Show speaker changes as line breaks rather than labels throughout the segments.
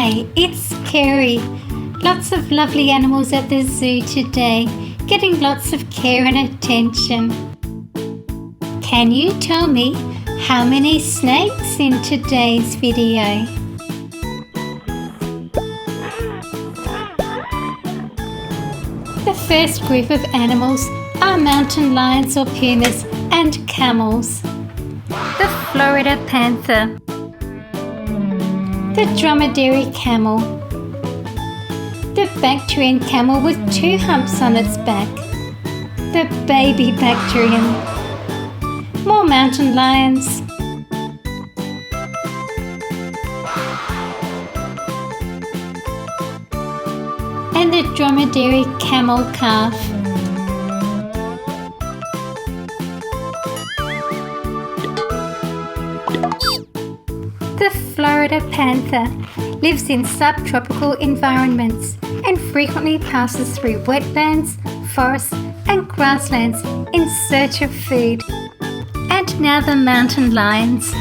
Hi, it's Kerry. Lots of lovely animals at the zoo today, getting lots of care and attention. Can you tell me how many snakes in today's video? The first group of animals are mountain lions or pumas and camels. The Florida panther. The dromedary camel. The Bactrian camel with 2 humps on its back. The baby Bactrian. More mountain lions. And the dromedary camel calf. The Florida panther lives in subtropical environments and frequently passes through wetlands, forests and grasslands in search of food. And now the mountain lions.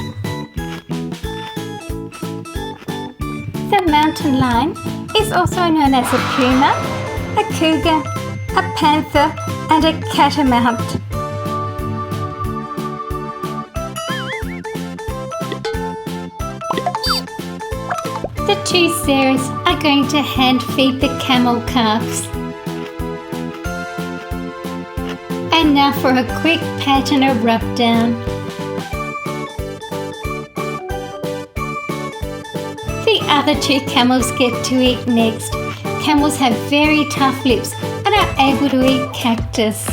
The mountain lion is also known as a puma, a cougar, a panther and a catamount. The 2 Sarahs are going to hand feed the camel calves. And now for a quick pat and a rub down. The other 2 camels get to eat next. Camels have very tough lips and are able to eat cactus.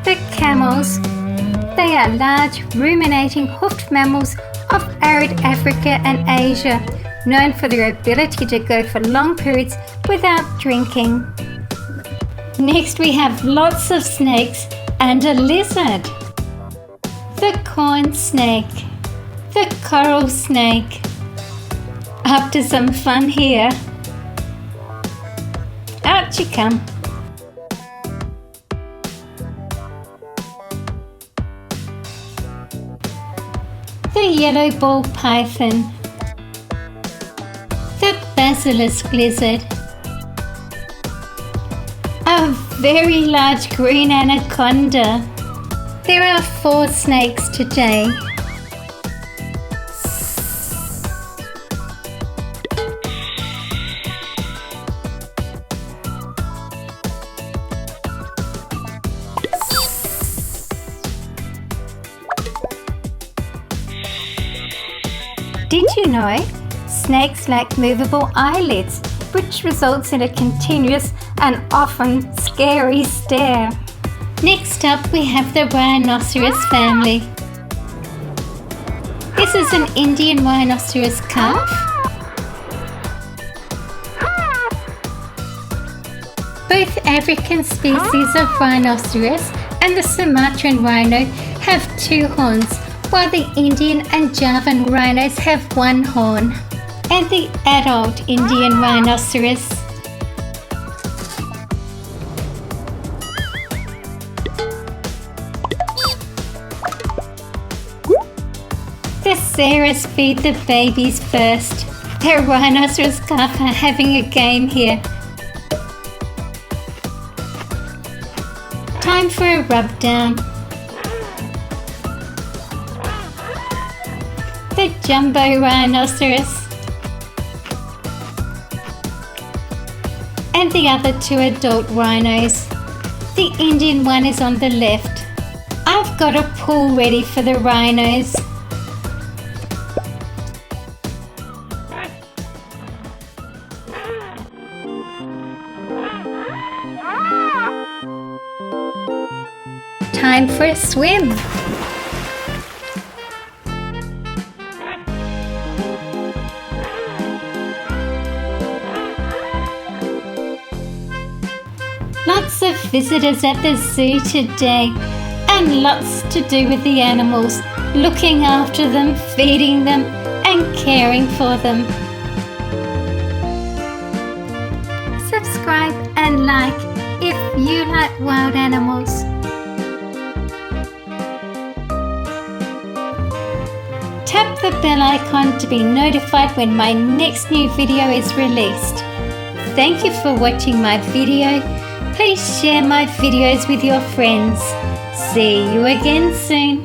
The camels. They are large, ruminating, hoofed mammals of arid Africa and Asia, known for their ability to go for long periods without drinking. Next we have lots of snakes and a lizard. The corn snake. The coral snake. Up to some fun here. Out you come. The yellow ball python. The basilisk lizard. A very large green anaconda. There are 4 snakes today. Did you know snakes lack movable eyelids, which results in a continuous and often scary stare? Next up we have the rhinoceros family. This is an Indian rhinoceros calf. Both African species of rhinoceros and the Sumatran rhino have 2 horns, while the Indian and Javan rhinos have 1 horn. And the adult Indian rhinoceros. The Sarahs feed the babies first. The rhinoceros calf are having a game here. Time for a rub down. The jumbo rhinoceros. And the other 2 adult rhinos. The Indian one is on the left. I've got a pool ready for the rhinos. Time for a swim. Lots of visitors at the zoo today and lots to do with the animals, looking after them, feeding them and caring for them. Subscribe and like if you like wild animals. tap the bell icon to be notified when my next new video is released. Thank you for watching my video. Please share my videos with your friends. See you again soon.